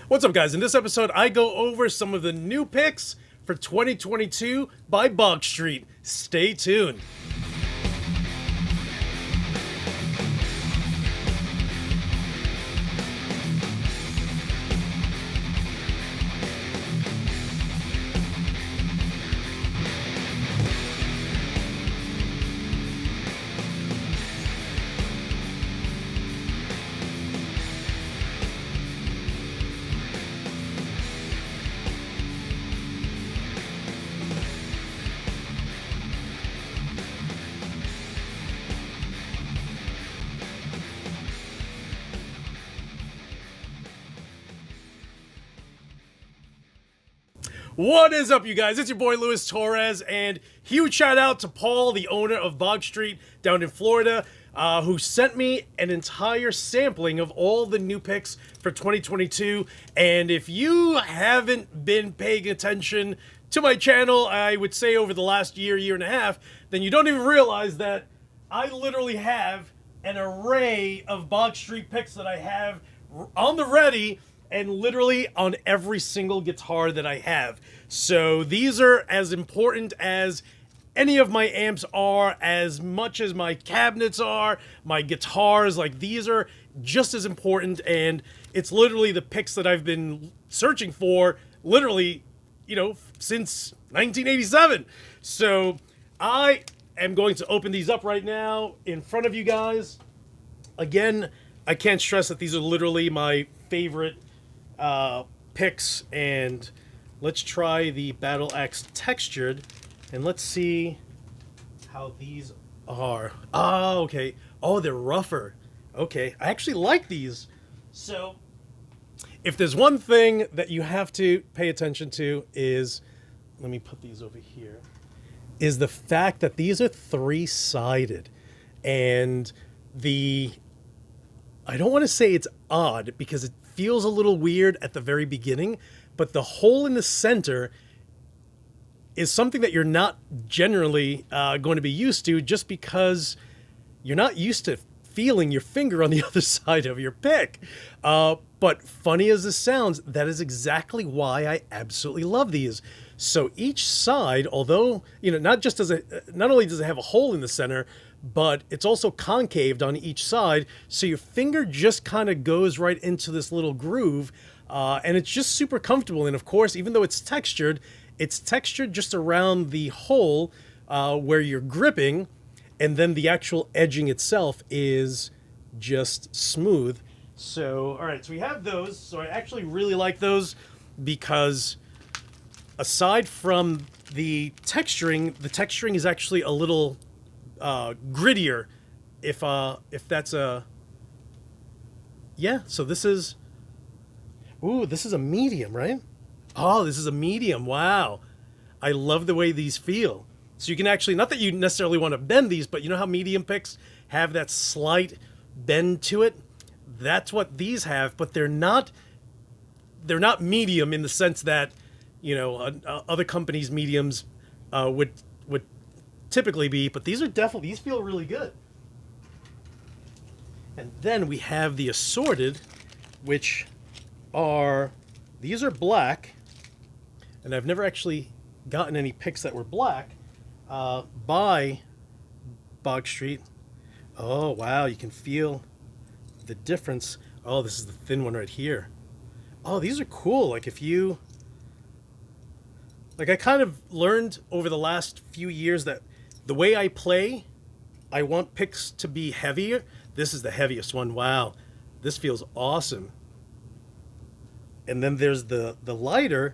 What's up, guys? In this episode, I go over some of the new picks for 2022 by Bogstreet. Stay tuned. What is up, you guys? It's your boy Luis Torres, and huge shout out to Paul, the owner of Bogstreet down in Florida, who sent me an entire sampling of all the new picks for 2022. And if you haven't been paying attention to my channel, I would say over the last year and a half, then you don't even realize that I literally have an array of Bogstreet picks that I have on the ready, and literally on every single guitar that I have. So these are as important as any of my amps are, as much as my cabinets are, my guitars. Like, these are just as important, and it's literally the picks that I've been searching for, literally, you know, since 1987. So I am going to open these up right now in front of you guys. Again, I can't stress that these are literally my favorite picks, and let's try the Battle Axe textured, and let's see how these are. Oh, okay. Oh, they're rougher. Okay, I actually like these. So, if there's one thing that you have to pay attention to is, let me put these over here, is the fact that these are three-sided, and I don't want to say it's odd because it feels a little weird at the very beginning, but the hole in the center is something that you're not generally going to be used to, just because you're not used to feeling your finger on the other side of your pick. But funny as this sounds, that is exactly why I absolutely love these. So each side, although, you know, not only does it have a hole in the center, but it's also concaved on each side, so your finger just kind of goes right into this little groove, and it's just super comfortable. And of course, even though it's textured just around the hole where you're gripping, and then the actual edging itself is just smooth. So, all right, so we have those. So I actually really like those because aside from the texturing is actually a little grittier, if that's a, yeah. So this is a medium, right? Oh, this is a medium. Wow, I love the way these feel. So you can actually, not that you necessarily want to bend these, but you know how medium picks have that slight bend to it? That's what these have, but they're not medium in the sense that, you know, other companies' mediums would typically be, but these feel really good. And then we have the assorted, which these are black, and I've never actually gotten any picks that were black by Bogstreet. Oh wow, you can feel the difference. Oh, this is the thin one right here. Oh, these are cool. Like, I kind of learned over the last few years that the way I play, I want picks to be heavier. This is the heaviest one. Wow, this feels awesome. And then there's the lighter,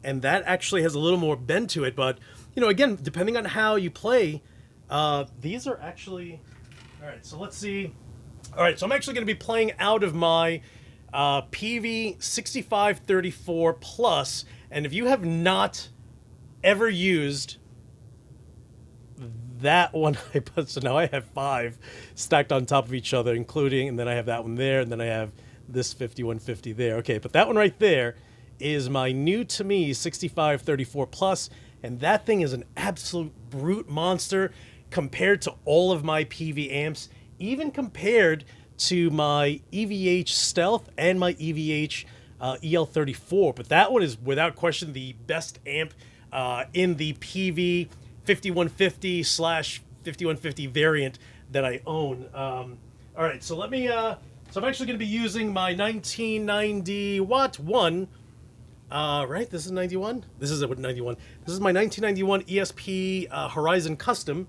and that actually has a little more bend to it. But, you know, again, depending on how you play, these are actually... All right, so let's see. All right, so I'm actually going to be playing out of my PV 6534 Plus, and if you have not ever used that one, so now I have 5 stacked on top of each other, including, and then I have that one there, and then I have this 5150 there. Okay, but that one right there is my new to me 6534 Plus, and that thing is an absolute brute monster compared to all of my PV amps, even compared to my EVH Stealth and my EVH EL34, but that one is without question the best amp in the PV 5150 slash 5150 variant that I own. All right, so let me. So I'm actually going to be using my 1990 watt one. Right, this is 91. This is a 91. This is my 1991 ESP Horizon Custom.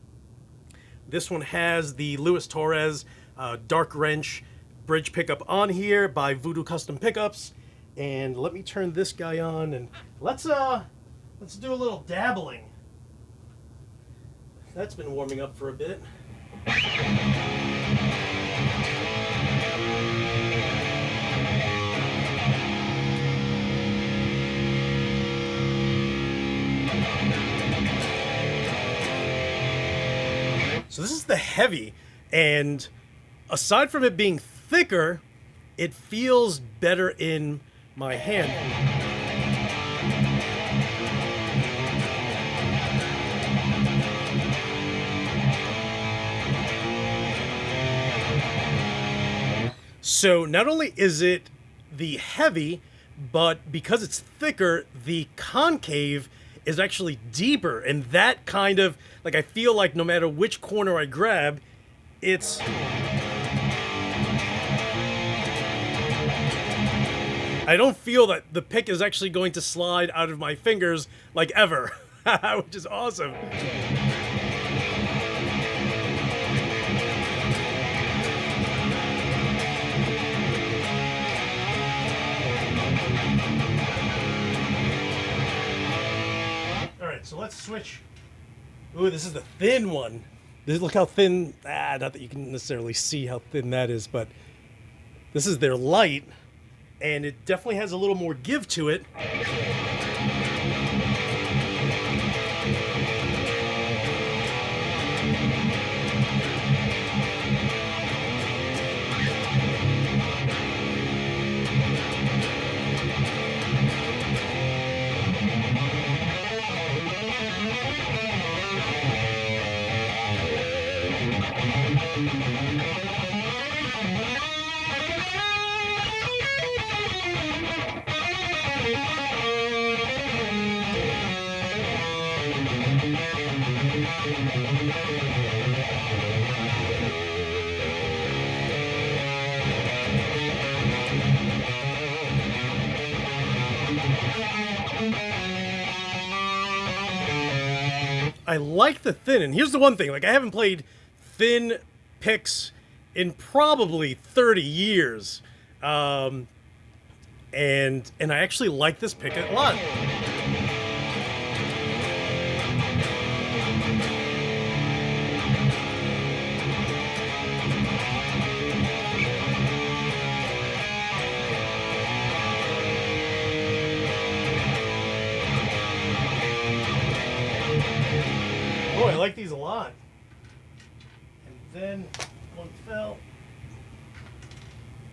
This one has the Lewis Torres DARKWRENCH bridge pickup on here by Voodoo Custom Pickups. And let me turn this guy on and let's do a little dabbling. That's been warming up for a bit. So this is the heavy, and aside from it being thicker, it feels better in my hand. So not only is it the heavy, but because it's thicker, the concave is actually deeper, and that kind of, like, I feel like no matter which corner I grab, it's... I don't feel that the pick is actually going to slide out of my fingers, like, ever, which is awesome. So let's switch. Ooh, this is the thin one. Look how thin. Not that you can necessarily see how thin that is, but this is their light, and it definitely has a little more give to it. I like the thin, and here's the one thing, like, I haven't played thin picks in probably 30 years. And I actually like this pick a lot. Oh, I like these a lot. And then one fell.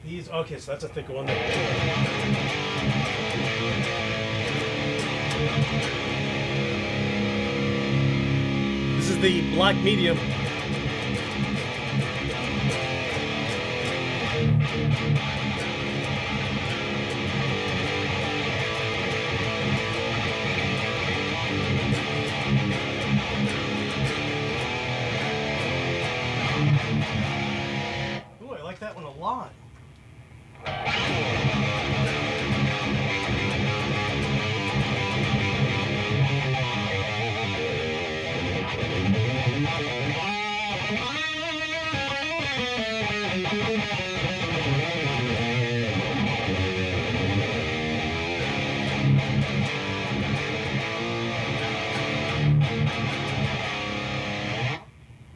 These, okay, so that's a thicker one. This is the black medium. Ooh, I like that one a lot.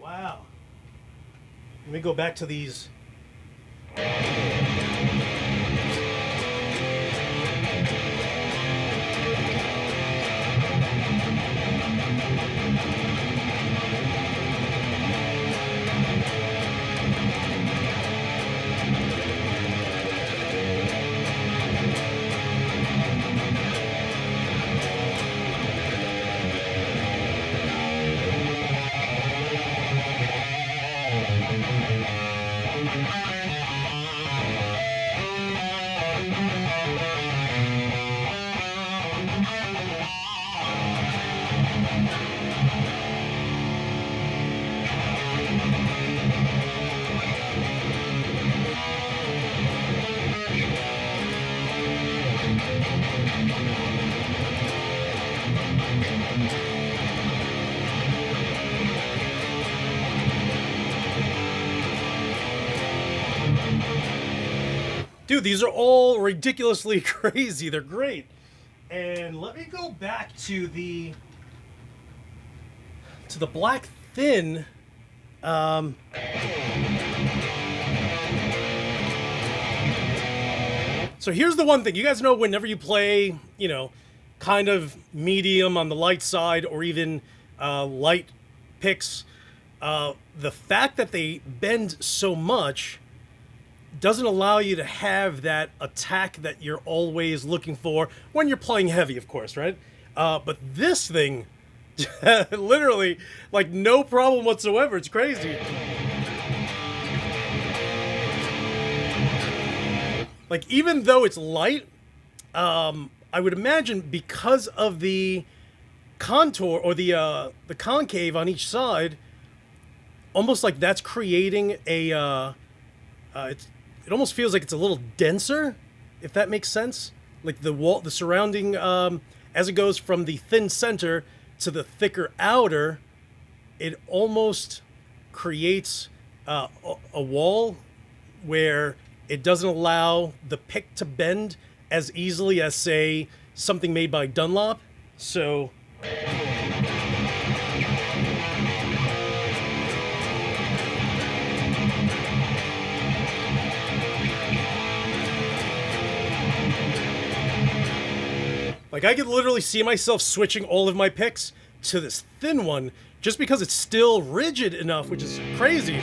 Wow. Let me go back to these. Dude, these are all ridiculously crazy. They're great. And let me go back to the Black Thin. So here's the one thing. You guys know whenever you play, you know, kind of medium on the light side or even light picks, the fact that they bend so much doesn't allow you to have that attack that you're always looking for when you're playing heavy, of course, right? But this thing, literally, like, no problem whatsoever. It's crazy. Like, even though it's light, I would imagine because of the contour or the concave on each side, almost like that's creating a it almost feels like it's a little denser, if that makes sense. Like the surrounding, as it goes from the thin center to the thicker outer, it almost creates a wall where it doesn't allow the pick to bend as easily as, say, something made by Dunlop. So like, I could literally see myself switching all of my picks to this thin one just because it's still rigid enough, which is crazy.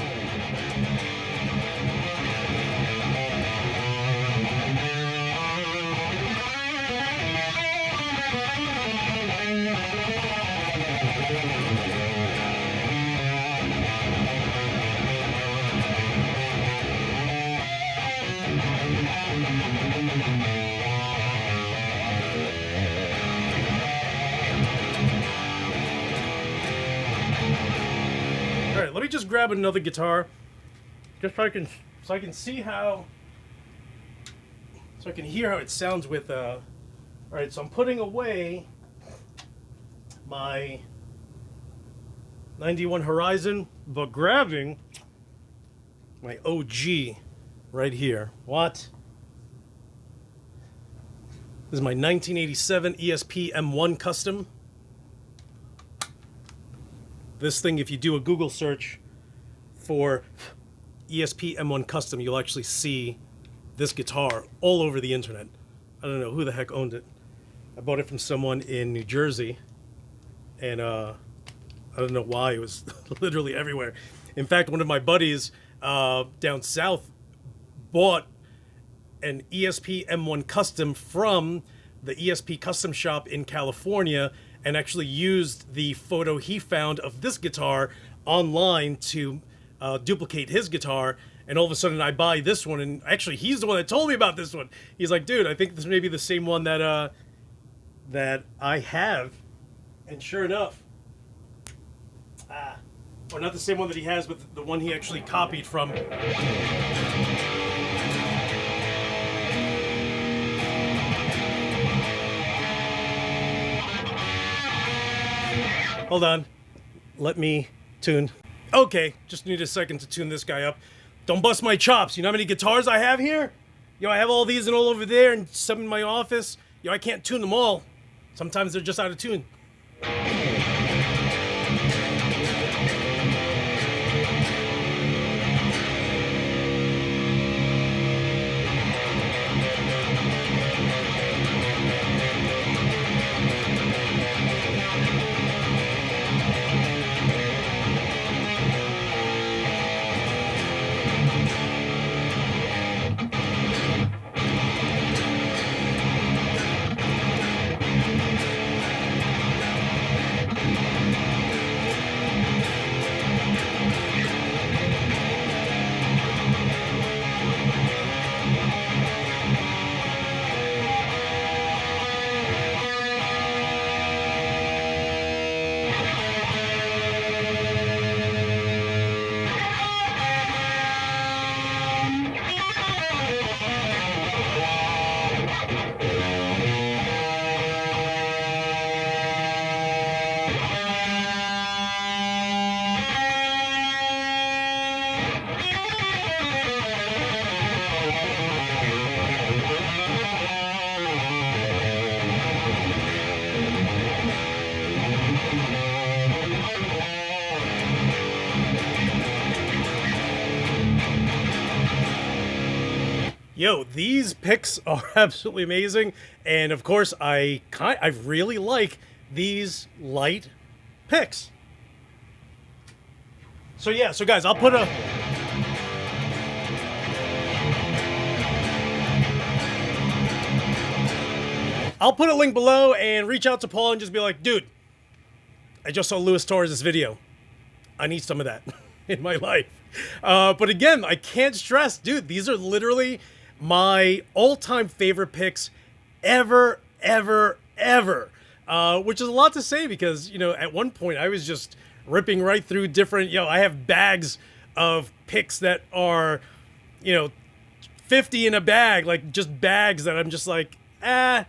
All right, let me just grab another guitar, just so I can see how, so I can hear how it sounds with. All right, so I'm putting away my 91 Horizon, but grabbing my OG right here. What? This is my 1987 ESP M1 Custom. This thing, if you do a Google search for ESP M1 Custom, you'll actually see this guitar all over the internet. I don't know who the heck owned it. I bought it from someone in New Jersey, and I don't know why. It was literally everywhere. In fact, one of my buddies down south bought an ESP M1 Custom from the ESP Custom Shop in California, and actually used the photo he found of this guitar online to duplicate his guitar. And all of a sudden I buy this one, and actually he's the one that told me about this one. He's like, dude, I think this may be the same one that that I have. And sure enough, or not the same one that he has, but the one he actually copied from. Hold on, let me tune. Okay, just need a second to tune this guy up. Don't bust my chops. You know how many guitars I have here? Yo, I have all these and all over there and some in my office. Yo, I can't tune them all. Sometimes they're just out of tune. Yo, these picks are absolutely amazing, and of course, I really like these light picks. So yeah, so guys, I'll put a link below and reach out to Paul and just be like, dude, I just saw Luis Torres' video. I need some of that in my life. But again, I can't stress, dude, these are literally my all-time favorite picks ever, ever, ever. Which is a lot to say because, you know, at one point I was just ripping right through different, I have bags of picks that are, 50 in a bag, like just bags that I'm just like, I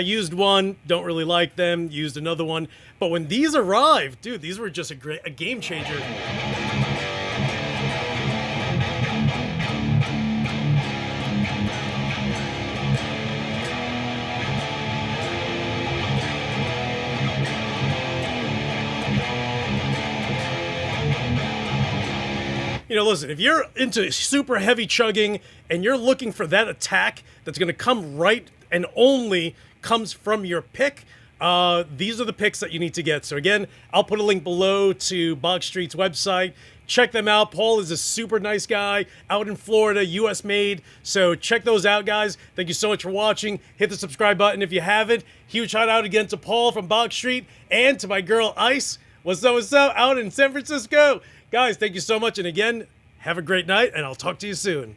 used one, don't really like them, used another one. But when these arrived, dude, these were just a game changer. Listen, if you're into super heavy chugging and you're looking for that attack that's going to come right and only comes from your pick, these are the picks that you need to get. So again, I'll put a link below to Bogstreet's website. Check them out. Paul is a super nice guy out in Florida, US made. So check those out, guys. Thank you so much for watching. Hit the subscribe button if you haven't. Huge shout out again to Paul from Bogstreet and to my girl Ice. What's up out in San Francisco? Guys, thank you so much. And again, have a great night, and I'll talk to you soon.